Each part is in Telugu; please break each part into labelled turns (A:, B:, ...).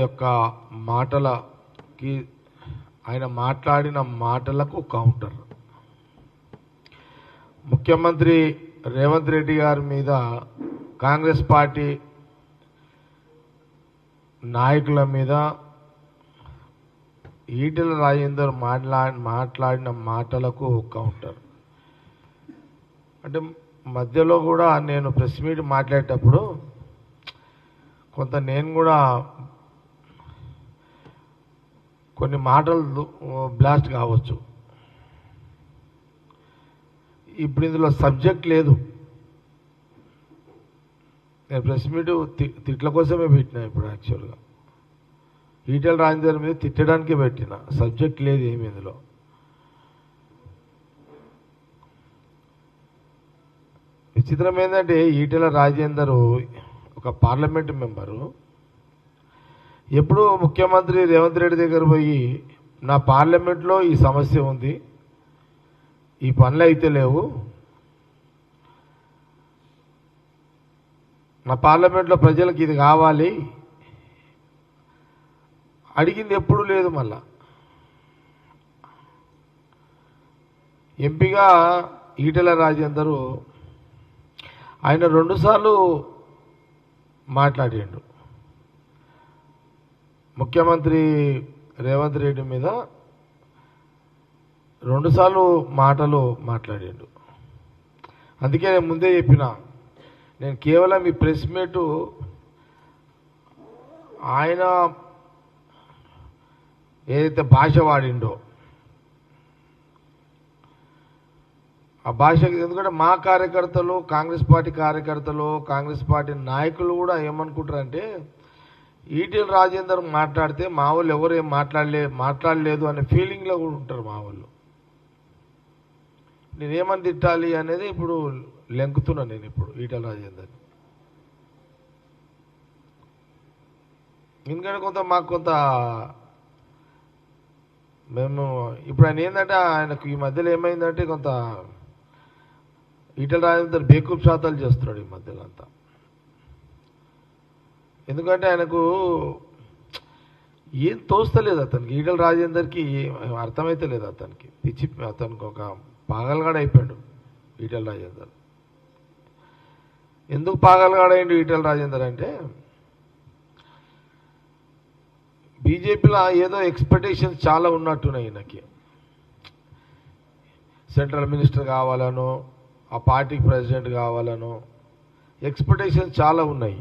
A: యొక్క మాటలకి ఆయన మాట్లాడిన మాటలకు కౌంటర్. ముఖ్యమంత్రి రేవంత్ రెడ్డి గారి మీద కాంగ్రెస్ పార్టీ నాయకుల మీద ఈటెల రాజేందర్ మాట్లాడిన మాటలకు కౌంటర్. అంటే మధ్యలో కూడా నేను ప్రెస్ మీట్ మాట్లాడేటప్పుడు కొంత నేను కూడా కొన్ని మాటలు బ్లాస్ట్ కావచ్చు. ఇప్పుడు ఇందులో సబ్జెక్ట్ లేదు. నేను ప్రెస్ మీట్ తిట్ల కోసమే పెట్టినా. ఇప్పుడు యాక్చువల్గా ఈటెల రాజేందర్ మీద తిట్టడానికే పెట్టిన, సబ్జెక్ట్ లేదు ఏమి ఇందులో. విచిత్రం ఏంటంటే ఈటెల రాజేందర్ ఒక పార్లమెంటు మెంబరు ఎప్పుడు ముఖ్యమంత్రి రేవంత్ రెడ్డి దగ్గర పోయి నా పార్లమెంట్లో ఈ సమస్య ఉంది, ఈ పనులు అయితే లేవు, నా పార్లమెంట్లో ప్రజలకు ఇది కావాలి అడిగింది ఎప్పుడు లేదు. మళ్ళా ఎంపీగా ఈటెల రాజేందర్ ఆయన 2 సార్లు మాట్లాడిండు ముఖ్యమంత్రి రేవంత్ రెడ్డి మీద. 2 సార్లు మాటలు మాట్లాడిండు. అందుకే నేను ముందే చెప్పిన, నేను కేవలం ఈ ప్రెస్ మీటు ఆయన ఏదైతే భాష వాడిండో ఆ భాష, ఎందుకంటే మా కార్యకర్తలు, కాంగ్రెస్ పార్టీ కార్యకర్తలు, కాంగ్రెస్ పార్టీ నాయకులు కూడా ఏమనుకుంటారంటే ఈటెల రాజేందర్ మాట్లాడితే మా వాళ్ళు ఎవరు ఏం మాట్లాడలేదు అనే ఫీలింగ్లో కూడా ఉంటారు మా వాళ్ళు. నేనేమని తిట్టాలి అనేది ఇప్పుడు లెంకుతున్నా నేను ఇప్పుడు ఈటెల రాజేందర్. ఎందుకంటే కొంత మేము ఇప్పుడు ఆయన ఏంటంటే ఆయనకు ఈ మధ్యలో ఏమైందంటే కొంత ఈటెల రాజేందర్ బేకూఫ్ శాతాలు చేస్తున్నాడు ఈ మధ్యలో అంతా. ఎందుకంటే ఆయనకు ఏం తోస్తలేదు అతనికి. ఈటెల రాజేందర్కి అర్థమైతే లేదు అతనికి. అతనికి ఒక పాగలగాడ అయిపోయాడు ఈటెల రాజేందర్. ఎందుకు పాగలగాడైండు ఈటెల రాజేందర్ అంటే బీజేపీలో ఏదో ఎక్స్పెక్టేషన్స్ చాలా ఉన్నట్టున్నాయి ఈయనకి. సెంట్రల్ మినిస్టర్ కావాలనో, ఆ పార్టీకి ప్రెసిడెంట్ కావాలనో ఎక్స్పెక్టేషన్స్ చాలా ఉన్నాయి.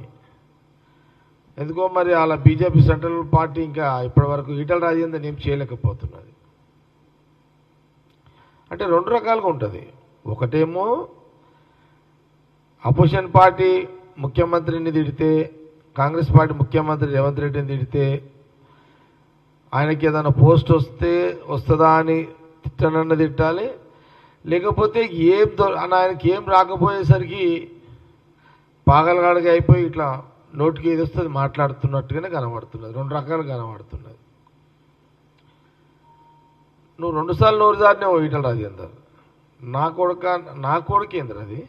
A: ఎందుకో మరి అలా బీజేపీ సెంట్రల్ పార్టీ ఇంకా ఇప్పటి వరకు ఈటెల రాజేందర్ ఏం చేయలేకపోతున్నది. అంటే 2 రకాలుగా ఉంటుంది. ఒకటేమో అపోజిషన్ పార్టీ ముఖ్యమంత్రిని తిడితే, కాంగ్రెస్ పార్టీ ముఖ్యమంత్రి రేవంత్ రెడ్డిని తిడితే ఆయనకి ఏదైనా పోస్ట్ వస్తుందా అని తిట్టనన్న తిట్టాలి. లేకపోతే ఆయనకి ఏం రాకపోయేసరికి పాగలగాడిగా అయిపోయి ఇట్లా నోటికి ఏది వస్తుంది మాట్లాడుతున్నట్టుగానే కనబడుతున్నది. 2 రకాలు కనబడుతున్నది. నువ్వు 2 సార్లు నోరు జారినావు ఈటెల రాజేందర్. నా కొడుకు ఏంద్ర అది?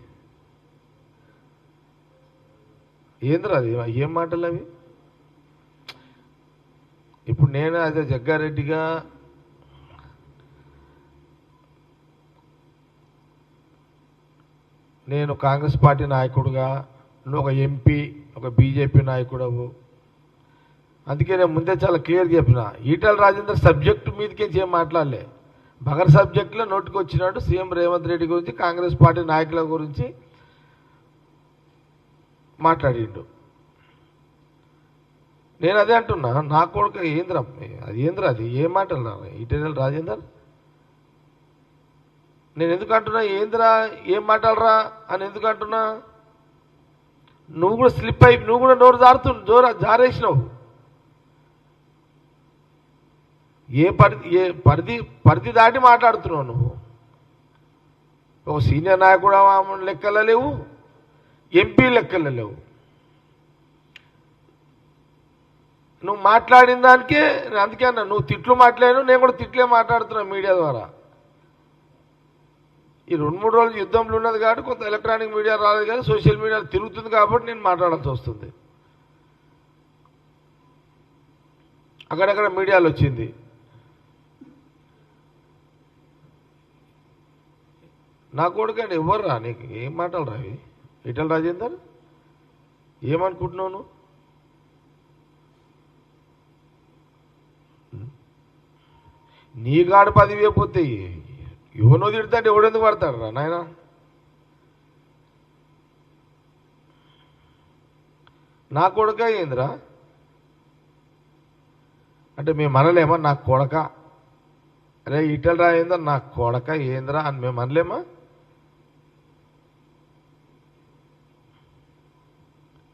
A: ఏంద్ర అది? ఏం మాటలు అవి? ఇప్పుడు నేను అదే జగ్గారెడ్డిగా నేను కాంగ్రెస్ పార్టీ నాయకుడుగా, నువ్వు ఒక ఎంపీ, ఒక బీజేపీ నాయకుడవు. అందుకే నేను ముందే చాలా క్లియర్ చెప్పిన, ఈటెల రాజేందర్ సబ్జెక్టు మీదకే ఏం మాట్లాడలే. బగర్ సబ్జెక్టులో నోటికి వచ్చినట్టు సీఎం రేవంత్ రెడ్డి గురించి, కాంగ్రెస్ పార్టీ నాయకుల గురించి మాట్లాడిండు. నేను అదే అంటున్నా, నా కొడుకు ఏంద్ర అది? ఏంద్ర అది? ఏం మాటలు ఈటెల రాజేందర్? నేను ఎందుకు అంటున్నా ఏంద్రా ఏం మాట్లాడరా అని ఎందుకు అంటున్నా? నువ్వు కూడా స్లిప్ అయి నువ్వు కూడా నోరు జారేసినావు. పరిధి దాటి మాట్లాడుతున్నావు నువ్వు. ఒక సీనియర్ నాయకుడు లెక్కలు లేవు, ఎంపీ లెక్కలు లేవు. నువ్వు మాట్లాడిన దానికే అందుకే అన్నా, నువ్వు తిట్లు మాట్లాడాను, నేను కూడా తిట్లే మాట్లాడుతున్నా మీడియా ద్వారా. ఈ 2-3 రోజులు యుద్ధంలో ఉన్నది కాబట్టి కొంత ఎలక్ట్రానిక్ మీడియా రాలేదు, కానీ సోషల్ మీడియా తిరుగుతుంది కాబట్టి నేను మాట్లాడాల్సి వస్తుంది. అక్కడక్కడ మీడియాలో వచ్చింది. నా కొడుకండి ఎవర్రా నీకు ఏం మాటలు రావి? ఈటల రాజేందర్ ఏమనుకుంటున్నావు నువ్వు? నీ గాడు 10,000 పోతే ఎవరినో తిడతాంటే ఎవడెందుకు పడతాడు రా నాయన? నా కొడుక ఏందిరా అంటే మేము అనలేమా నా కొడక? అరే ఈటల రాజేందర్ నా కొడక ఏందిరా అని మేము అనలేమా?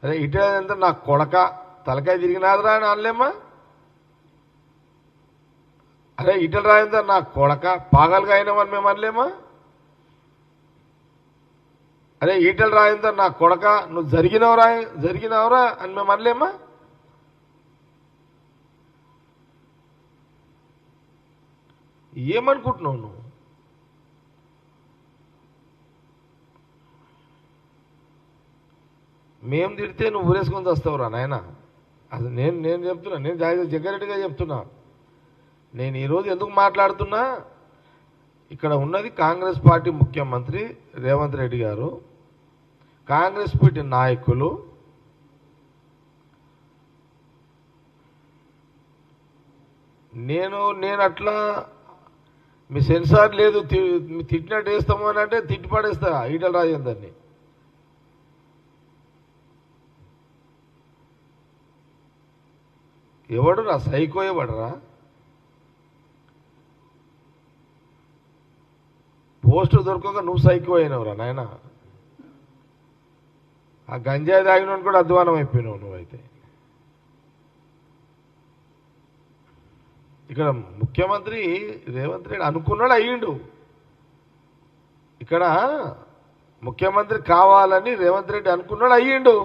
A: అరే ఈటల రాజేందర్ నా కొడక తలకాయ తిరిగినాదిరా అని అనలేమా? అరే ఈటల రాజేందర్ నా కొడక పాగలుగా అయినామని మేము అనలేమా? అరే ఈటల రాజేందర్ నా కొడక నువ్వు జరిగినవరా అని మేము అనలేమా? ఏమనుకుంటున్నావు నువ్వు? మేము తిడితే నువ్వు ఊరేసుకొని వస్తావురా నాయన? అసలు నేను చెప్తున్నా, నేను జగ్గారెడ్డిగా చెప్తున్నా. నేను ఈరోజు ఎందుకు మాట్లాడుతున్నా, ఇక్కడ ఉన్నది కాంగ్రెస్ పార్టీ ముఖ్యమంత్రి రేవంత్ రెడ్డి గారు, కాంగ్రెస్ పార్టీ నాయకులు. నేను అట్లా మీ సెన్సార్ లేదు తిట్టినట్టు వేస్తాము అని అంటే తిట్టి పడేస్తా ఈటల రాజేందర్ని. ఎవడురా సైకో? ఎవడరా? పోస్టు దొరకక నువ్వు సైకో అయినవురా నాయన. ఆ గంజాయి తాగిన కూడా అధ్వానం అయిపోయినావు నువ్వైతే. ఇక్కడ ముఖ్యమంత్రి రేవంత్ రెడ్డి అనుకున్నాడు అయ్యిండు. ఇక్కడ ముఖ్యమంత్రి కావాలని రేవంత్ రెడ్డి అనుకున్నాడు అయ్యిండు.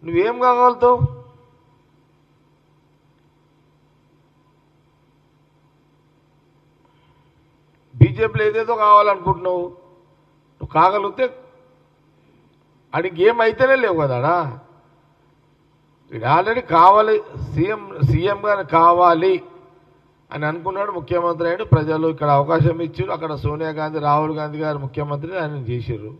A: నువ్వేం కాగలుగుతావు? బీజేపీలో ఏదేదో కావాలనుకుంటున్నావు. నువ్వు కాగలిగితే అడిగి ఏం అయితేనే లేవు కదాడా. ఇది ఆల్రెడీ కావాలి, సీఎంగా కావాలి అని అనుకున్నాడు ముఖ్యమంత్రి అయ్యాడు. ప్రజలు ఇక్కడ అవకాశం ఇచ్చారు. అక్కడ సోనియా గాంధీ, రాహుల్ గాంధీ గారు ముఖ్యమంత్రి ఆయన చేశారు.